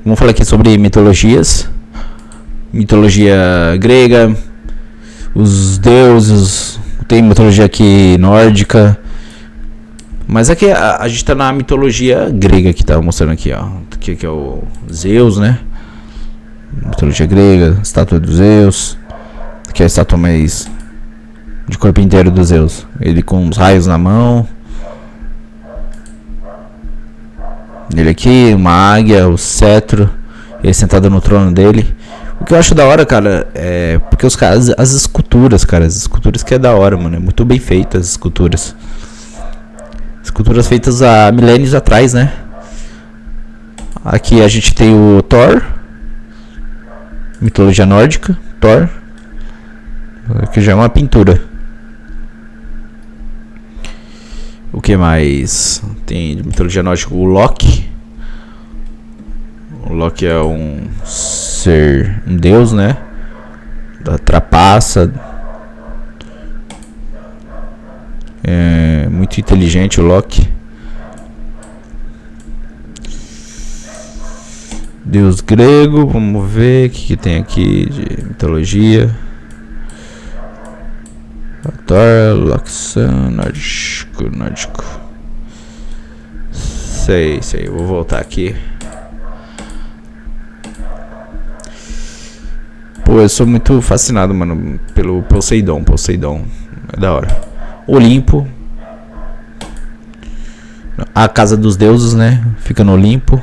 Vamos falar aqui sobre mitologias. Mitologia grega, os deuses, tem mitologia aqui nórdica. Mas aqui a gente tá na mitologia grega que tá mostrando aqui, ó. Que é o Zeus, né? Mitologia grega, estátua do Zeus. Aqui é a estátua mais de corpo inteiro do Zeus. Ele com os raios na mão. Ele aqui, uma águia, o cetro. Ele sentado no trono dele. O que eu acho da hora, cara, é porque os caras, as esculturas, cara, as esculturas que é da hora, mano. É muito bem feitas as esculturas. Esculturas feitas há milênios atrás, né? Aqui a gente tem o Thor. Mitologia nórdica, Thor. Aqui já é uma pintura. O que mais? Tem de mitologia nórdica o Loki. O Loki é um ser, um deus, né? Da trapaça. É muito inteligente o Loki. Deus grego, vamos ver o que tem aqui de mitologia. Thor, Loxan, nórdico. Sei, vou voltar aqui. Pô, eu sou muito fascinado, mano, pelo Poseidon. É da hora. Olimpo. A casa dos deuses, né? Fica no Olimpo.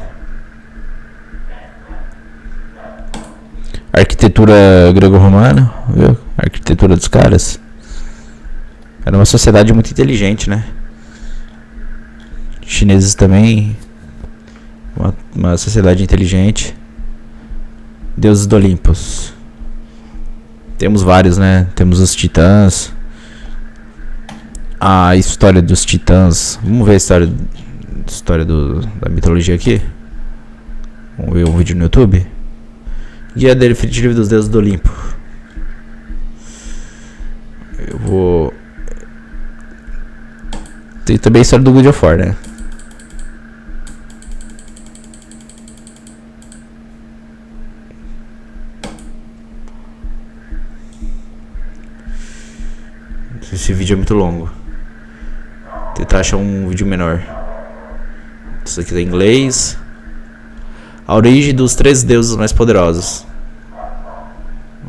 Arquitetura grego-romana, viu? A arquitetura dos caras. Era uma sociedade muito inteligente, né? Chineses também. Uma sociedade inteligente. Deuses do Olympus. Temos vários, né? Temos os titãs. A história dos titãs. Vamos ver a história da mitologia aqui. Vamos ver um vídeo no YouTube. Guia definitivo dos deuses do Olimpo. Eu vou... Tem também a história do God of War, né? Esse vídeo é muito longo. Vou tentar achar um vídeo menor. Isso aqui tá em inglês. A origem dos 3 deuses mais poderosos.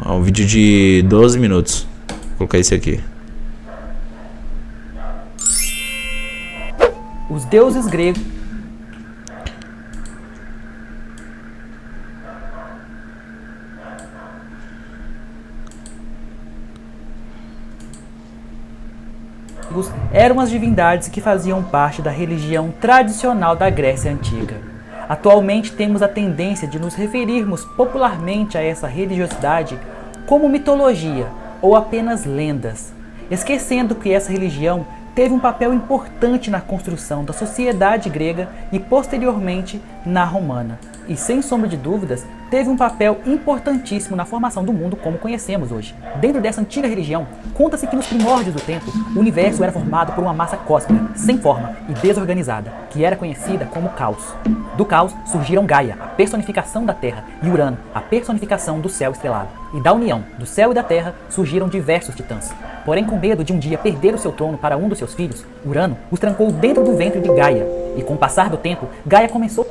Um vídeo de 12 minutos. Vou colocar esse aqui. Os deuses gregos eram as divindades que faziam parte da religião tradicional da Grécia Antiga. Atualmente temos a tendência de nos referirmos popularmente a essa religiosidade como mitologia ou apenas lendas, esquecendo que essa religião teve um papel importante na construção da sociedade grega e posteriormente na romana. E sem sombra de dúvidas, teve um papel importantíssimo na formação do mundo como conhecemos hoje. Dentro dessa antiga religião, conta-se que nos primórdios do tempo, o universo era formado por uma massa cósmica, sem forma e desorganizada, que era conhecida como caos. Do caos surgiram Gaia, a personificação da Terra, e Urano, a personificação do céu estrelado. E da união do céu e da Terra surgiram diversos titãs. Porém, com medo de um dia perder o seu trono para um dos seus filhos, Urano os trancou dentro do ventre de Gaia. E com o passar do tempo, Gaia começou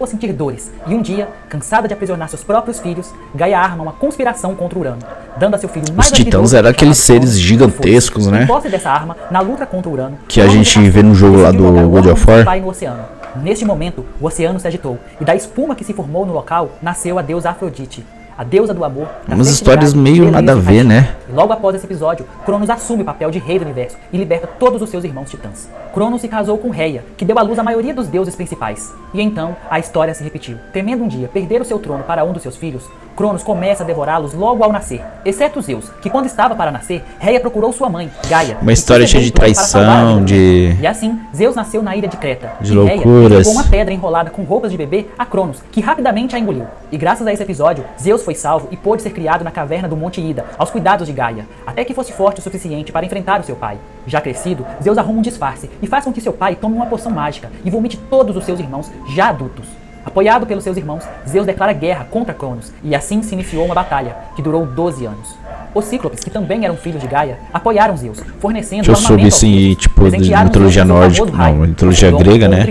a sentir dores, e um dia, cansada de aprisionar seus próprios filhos, Gaia arma uma conspiração contra Urano, dando a seu filho mais Os titãs eram aqueles seres gigantescos, né? Posse dessa arma, na luta contra Urano, que a gente vê no jogo lá do God of War. No oceano. Neste momento, o oceano se agitou, e da espuma que se formou no local, nasceu a deusa Afrodite, a deusa do amor. Umas histórias meio nada a ver, né? E logo após esse episódio, Cronos assume o papel de rei do universo e liberta todos os seus irmãos titãs. Cronos se casou com Reia, que deu à luz a maioria dos deuses principais. E então, a história se repetiu. Temendo um dia perder o seu trono para um dos seus filhos, Cronos começa a devorá-los logo ao nascer, exceto Zeus, que quando estava para nascer, Reia procurou sua mãe, Gaia. Uma história cheia de traição, de... E assim, Zeus nasceu na ilha de Creta. De e loucuras. Reia entregou uma pedra enrolada com roupas de bebê a Cronos, que rapidamente a engoliu. E graças a esse episódio, Zeus foi salvo e pôde ser criado na caverna do Monte Ida, aos cuidados de Gaia, até que fosse forte o suficiente para enfrentar o seu pai. Já crescido, Zeus arruma um disfarce e faz com que seu pai tome uma poção mágica e vomite todos os seus irmãos já adultos. Apoiado pelos seus irmãos, Zeus declara guerra contra Cronos, e assim se iniciou uma batalha, que durou 12 anos. Os Cíclopes, que também eram filhos de Gaia, apoiaram Zeus, fornecendo eu soube isso em, tipo, de mitologia nórdica, não, mitologia grega, né?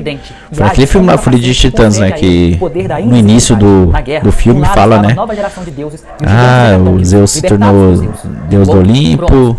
Foi naquele filme lá, Fúria de Titãs, né? Que no início do filme fala, né? O Zeus se tornou Deus do Olimpo,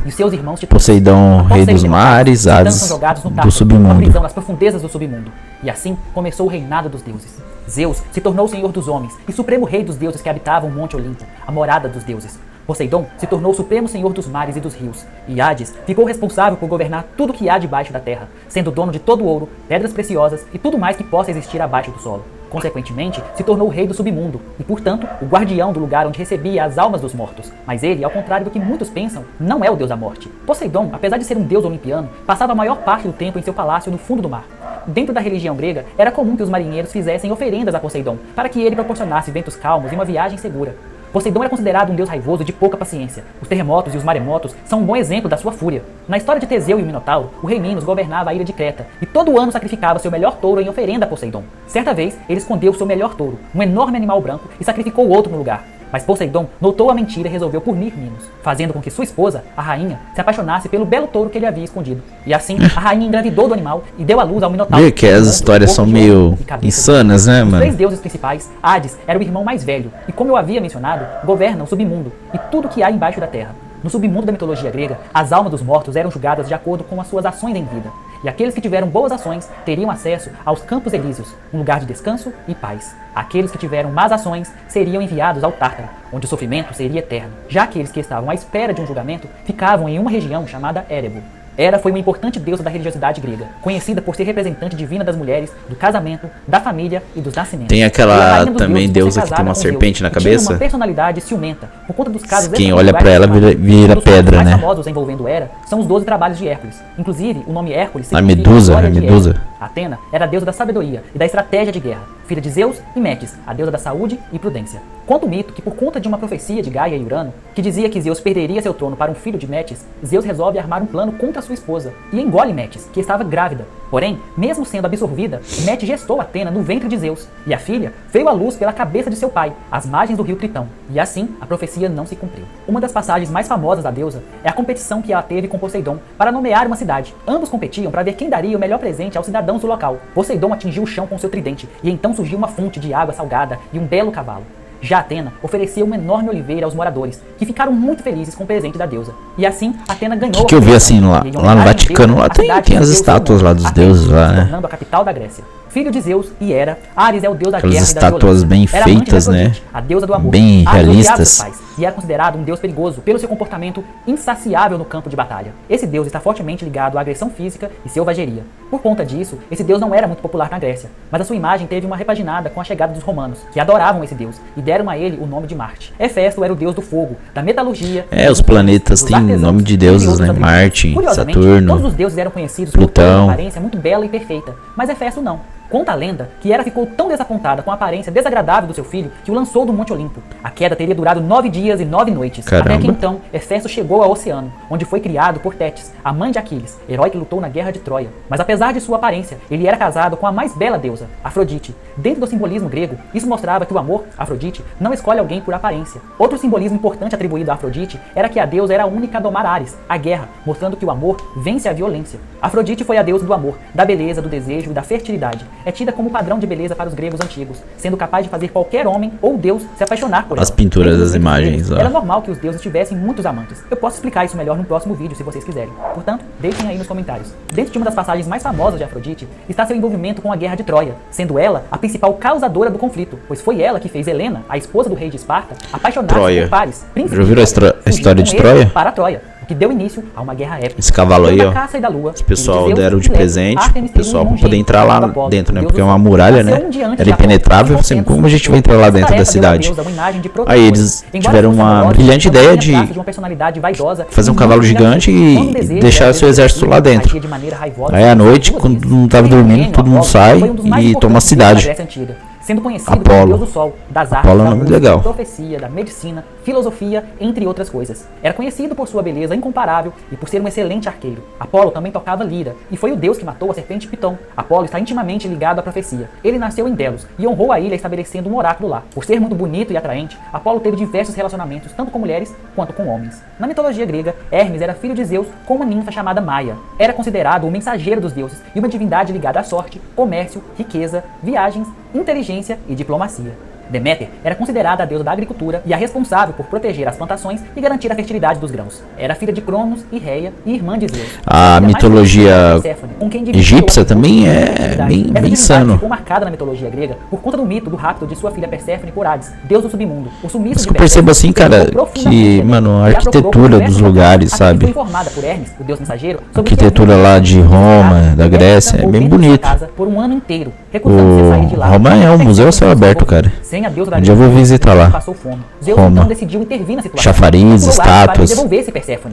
Poseidon, rei dos mares, Hades do submundo. Nas profundezas do submundo. E assim começou o reinado dos deuses. Zeus se tornou o senhor dos homens e supremo rei dos deuses que habitavam o Monte Olimpo, a morada dos deuses. Poseidon se tornou o supremo senhor dos mares e dos rios, e Hades ficou responsável por governar tudo que há debaixo da terra, sendo dono de todo o ouro, pedras preciosas e tudo mais que possa existir abaixo do solo. Consequentemente, se tornou o rei do submundo e, portanto, o guardião do lugar onde recebia as almas dos mortos. Mas ele, ao contrário do que muitos pensam, não é o deus da morte. Poseidon, apesar de ser um deus olimpiano, passava a maior parte do tempo em seu palácio no fundo do mar. Dentro da religião grega, era comum que os marinheiros fizessem oferendas a Poseidon, para que ele proporcionasse ventos calmos e uma viagem segura. Poseidon era considerado um deus raivoso de pouca paciência. Os terremotos e os maremotos são um bom exemplo da sua fúria. Na história de Teseu e o Minotauro, o rei Minos governava a ilha de Creta e todo ano sacrificava seu melhor touro em oferenda a Poseidon. Certa vez, ele escondeu seu melhor touro, um enorme animal branco, e sacrificou outro no lugar. Mas Poseidon notou a mentira e resolveu punir Minos, fazendo com que sua esposa, a rainha, se apaixonasse pelo belo touro que ele havia escondido. E assim, a rainha engravidou do animal e deu à luz ao Minotauro. Vê que as histórias são meio insanas, né, mano? Os três deuses principais, Hades era o irmão mais velho, e como eu havia mencionado, governa o submundo e tudo que há embaixo da terra. No submundo da mitologia grega, as almas dos mortos eram julgadas de acordo com as suas ações em vida. E aqueles que tiveram boas ações teriam acesso aos Campos Elíseos, um lugar de descanso e paz. Aqueles que tiveram más ações seriam enviados ao Tártaro, onde o sofrimento seria eterno. Já aqueles que estavam à espera de um julgamento ficavam em uma região chamada Érebo. Hera foi uma importante deusa da religiosidade grega, conhecida por ser representante divina das mulheres, do casamento, da família e dos nascimentos. Tem aquela também deusa que tem uma serpente na cabeça. Tinha uma personalidade ciumenta, por conta dos casos. Quem olha pra ela vira pedra, né? Os mais famosos envolvendo Hera são os 12 trabalhos de Hércules. Inclusive, o nome Hércules significa glória de Medusa. Hera. Atena era a deusa da sabedoria e da estratégia de guerra, filha de Zeus e Metis, a deusa da saúde e prudência. Conta o mito que, por conta de uma profecia de Gaia e Urano, que dizia que Zeus perderia seu trono para um filho de Metis, Zeus resolve armar um plano contra sua esposa e engole Metis, que estava grávida. Porém, mesmo sendo absorvida, Metis gestou Atena no ventre de Zeus, e a filha veio à luz pela cabeça de seu pai, às margens do rio Tritão, e assim a profecia não se cumpriu. Uma das passagens mais famosas da deusa é a competição que ela teve com Poseidon para nomear uma cidade. Ambos competiam para ver quem daria o melhor presente aos cidadãos do local. Poseidon atingiu o chão com seu tridente, e então surgiu uma fonte de água salgada e um belo cavalo. Já Atena ofereceu uma enorme oliveira aos moradores, que ficaram muito felizes com o presente da deusa. E assim, Atena ganhou que eu vi assim lá no Vaticano, lá tem as estátuas lá dos deuses lá, né? Tornando a capital da Grécia. Filho de Zeus e Hera, Ares é o deus da guerra e da violência. Estátuas bem feitas, né? A deusa do amor. Bem realistas. E era considerado um deus perigoso pelo seu comportamento insaciável no campo de batalha. Esse deus está fortemente ligado à agressão física e selvageria. Por conta disso, esse deus não era muito popular na Grécia, mas a sua imagem teve uma repaginada com a chegada dos romanos, que adoravam esse deus e deram a ele o nome de Marte. Hefesto era o deus do fogo, da metalurgia. Os planetas têm nome de deuses, né? Marte, Saturno, todos os deuses eram conhecidos Plutão, por ter uma aparência muito bela e perfeita, mas Hefesto não. Conta a lenda que Hera ficou tão desapontada com a aparência desagradável do seu filho que o lançou do Monte Olimpo. A queda teria durado 9 dias e 9 noites. Caramba. Até que então, Hefesto chegou ao oceano, onde foi criado por Tétis, a mãe de Aquiles, herói que lutou na guerra de Troia. Mas apesar de sua aparência, ele era casado com a mais bela deusa, Afrodite. Dentro do simbolismo grego, isso mostrava que o amor, Afrodite, não escolhe alguém por aparência. Outro simbolismo importante atribuído a Afrodite era que a deusa era a única a domar Ares, a guerra, mostrando que o amor vence a violência. Afrodite foi a deusa do amor, da beleza, do desejo e da fertilidade. É tida como padrão de beleza para os gregos antigos, sendo capaz de fazer qualquer homem ou deus se apaixonar por ela. As pinturas das imagens, Era normal que os deuses tivessem muitos amantes. Eu posso explicar isso melhor no próximo vídeo, se vocês quiserem. Portanto, deixem aí nos comentários. Dentro de uma das passagens mais famosas de Afrodite, está seu envolvimento com a guerra de Troia, sendo ela a principal causadora do conflito, pois foi ela que fez Helena, a esposa do rei de Esparta, apaixonar-se por Paris, príncipe Já ouviram a história de Troia? Para Troia, o que deu início a uma guerra épica. Esse cavalo aí, ó, caça e da lua, esse pessoal Zeus, deram de presente, o pessoal pra poder entrar lá dentro, né? Porque é uma muralha, né? Era impenetrável, assim, como a gente vai entrar lá dentro da cidade? Aí eles tiveram uma brilhante ideia de fazer um cavalo gigante e deixar seu exército lá dentro. Aí à noite, quando não tava dormindo, todo mundo sai e toma a cidade. sendo conhecido como Apolo. Deus do Sol, das artes, Apolo é um da nome música, legal. da profecia, da medicina, filosofia, entre outras coisas. Era conhecido por sua beleza incomparável e por ser um excelente arqueiro. Apolo também tocava lira, e foi o deus que matou a serpente Piton. Apolo está intimamente ligado à profecia. Ele nasceu em Delos e honrou a ilha estabelecendo um oráculo lá. Por ser muito bonito e atraente, Apolo teve diversos relacionamentos tanto com mulheres quanto com homens. Na mitologia grega, Hermes era filho de Zeus com uma ninfa chamada Maia. Era considerado o mensageiro dos deuses e uma divindade ligada à sorte, comércio, riqueza, viagens, inteligência e diplomacia. Deméter era considerada a deusa da agricultura e a responsável por proteger as plantações e garantir a fertilidade dos grãos. Era filha de Cronos e Reia e irmã de Zeus. A mitologia egípcia também é bem insano. Ficou marcada na mitologia grega por conta do mito do rapto de sua filha Perséfone por Hades, deus do submundo. O sumiço Mas de que eu percebo assim, cara, que, mano, a arquitetura dos lugares, sabe? Foi informada por Hermes, o deus mensageiro, A arquitetura lá de Roma, da Grécia, é bem bonito. Por um ano inteiro, recusando ser sair de lá. Roma é um museu a céu aberto, cara. Sem a deusa da Um dia eu vou visitar lá. passou fome. Zeus Roma. então decidiu intervir na situação. Chafariz, estátuas,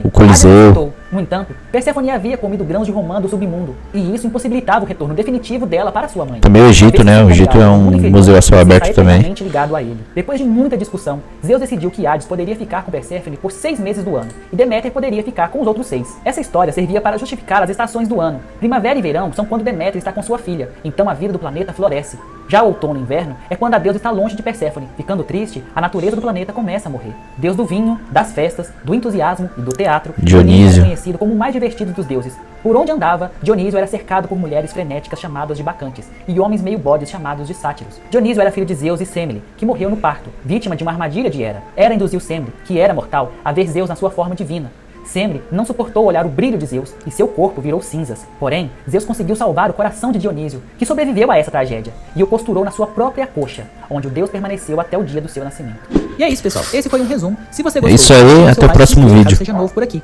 o Coliseu. No entanto, Perséfone havia comido grãos de romã do submundo, e isso impossibilitava o retorno definitivo dela para sua mãe. Também o Egito, né? O Egito é um museu a céu aberto também. Ligado a ele. Depois de muita discussão, Zeus decidiu que Hades poderia ficar com Perséfone por 6 meses do ano, e Deméter poderia ficar com os outros 6. Essa história servia para justificar as estações do ano. Primavera e verão são quando Deméter está com sua filha, então a vida do planeta floresce. Já outono e inverno é quando a deusa está longe de Perséfone. Ficando triste, a natureza do planeta começa a morrer. Deus do vinho, das festas, do entusiasmo e do teatro, Dionísio era conhecido como o mais divertido dos deuses. Por onde andava, Dionísio era cercado por mulheres frenéticas chamadas de bacantes e homens meio bodes chamados de sátiros. Dionísio era filho de Zeus e Semele, que morreu no parto, vítima de uma armadilha de Hera. Hera induziu Semele, que era mortal, a ver Zeus na sua forma divina. Semele não suportou olhar o brilho de Zeus e seu corpo virou cinzas. Porém, Zeus conseguiu salvar o coração de Dionísio, que sobreviveu a essa tragédia, e o costurou na sua própria coxa, onde o deus permaneceu até o dia do seu nascimento. E é isso, pessoal. Esse foi um resumo. Se você gostou, é isso aí, deixe seu até o like, próximo se inscreva, vídeo. caso seja novo por aqui.